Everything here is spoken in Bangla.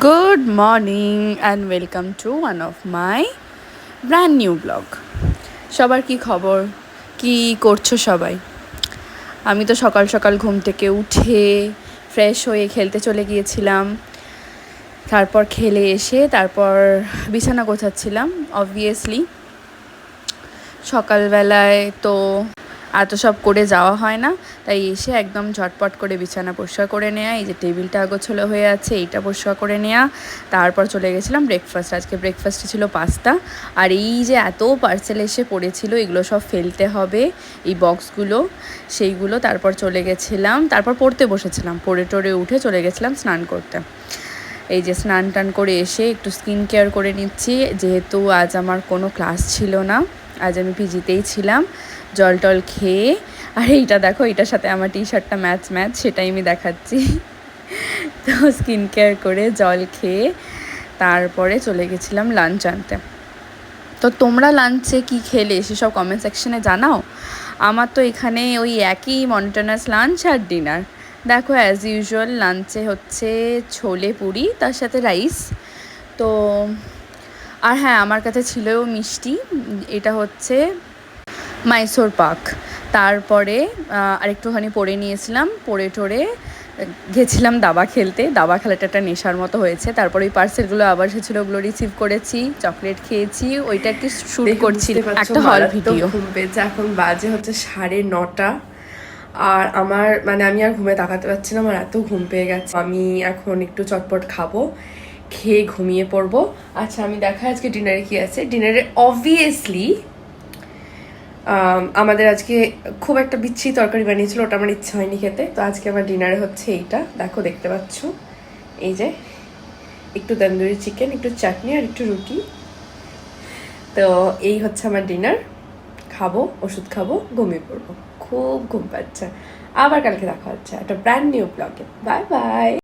Good morning and welcome to one of my brand new vlog. সবার কি খবর, কি করছো সবাই? আমি তো সকাল সকাল ঘুম থেকে উঠে ফ্রেশ হয়ে খেলতে চলে গিয়েছিলাম। তারপর খেলে এসে তারপর বিছানা গোছাচ্ছিলাম। অবভিয়াসলি সকালবেলায় তো এত সব করে যাওয়া হয় না, তাই এসে একদম ঝটপট করে বিছানা পরিষ্কার করে নেওয়া, এই যে টেবিলটা আগোছালো হয়ে আছে এইটা পরিষ্কার করে নেওয়া। তারপর চলে গেছিলাম ব্রেকফাস্ট। আজকে ব্রেকফাস্টে ছিল পাস্তা। আর এই যে এত পার্সেল এসে পড়েছিল, এগুলো সব ফেলতে হবে, এই বক্সগুলো, সেইগুলো। তারপর চলে গেছিলাম, তারপর পড়তে বসেছিলাম, পড়ে টরে উঠে চলে গেছিলাম স্নান করতে। এই যে স্নান টান করে এসে একটু স্কিন কেয়ার করে নিচ্ছি, যেহেতু আজ আমার কোনো ক্লাস ছিল না, আজ আমি পিজিতেই ছিলাম। জল টল খেয়ে, আর এইটা দেখো, এইটার সাথে আমার টি শার্টটা ম্যাচ, সেটাই আমি দেখাচ্ছি। তো স্কিন কেয়ার করে জল খেয়ে তারপরে চলে গেছিলাম লাঞ্চ আনতে। তো তোমরা লাঞ্চে কি খেলে সেসব কমেন্ট সেকশনে জানাও। আমার তো এখানে ওই একই মনোটোনাস লাঞ্চ আর ডিনার। দেখো অ্যাজ ইউজুয়াল লাঞ্চে হচ্ছে ছোলে পুরি, তার সাথে রাইস। তো আর হ্যাঁ, আমার কাছে ছিল মিষ্টি, এটা হচ্ছে মাইসোর পাক। তারপরে আরেকটুখানি পড়ে নিয়েছিলাম, পড়ে টরে গেছিলাম দাবা খেলতে। দাবা খেলাটা একটা নেশার মতো হয়েছে। তারপরে ওই পার্সেলগুলো আবার এসেছিলো, ওগুলো রিসিভ করেছি, চকলেট খেয়েছি, ওইটা একটু শ্যুট করছি, একটা হল ভিডিও। ঘুম পেয়েছে, এখন বাজে হচ্ছে 9:30। আর আমার আমি আর ঘুমে তাকাতে পারছি না, আমার এত ঘুম পেয়ে গেছে। আমি এখন একটু চটপট খাবো, খেয়ে ঘুমিয়ে পড়বো। আচ্ছা, আমি দেখাই আজকে ডিনারে কি আছে। ডিনারে অবভিয়াসলি আমাদের আজকে খুব একটা বিচ্ছিরি তরকারি বানিয়েছিল, ওটা আমার ইচ্ছা হয়নি খেতে। তো আজকে আমার ডিনারে হচ্ছে এইটা, দেখো দেখতে পাচ্ছ, এই যে একটু তন্দুরি চিকেন, একটু চাটনি আর একটু রুটি। তো এই হচ্ছে আমার ডিনার। খাবো, ওষুধ খাবো, ঘুমিয়ে পড়বো। খুব ঘুম পাচ্ছে। আবার কালকে দেখা হচ্ছে একটা ব্র্যান্ড নিউ ব্লগে। Bye bye.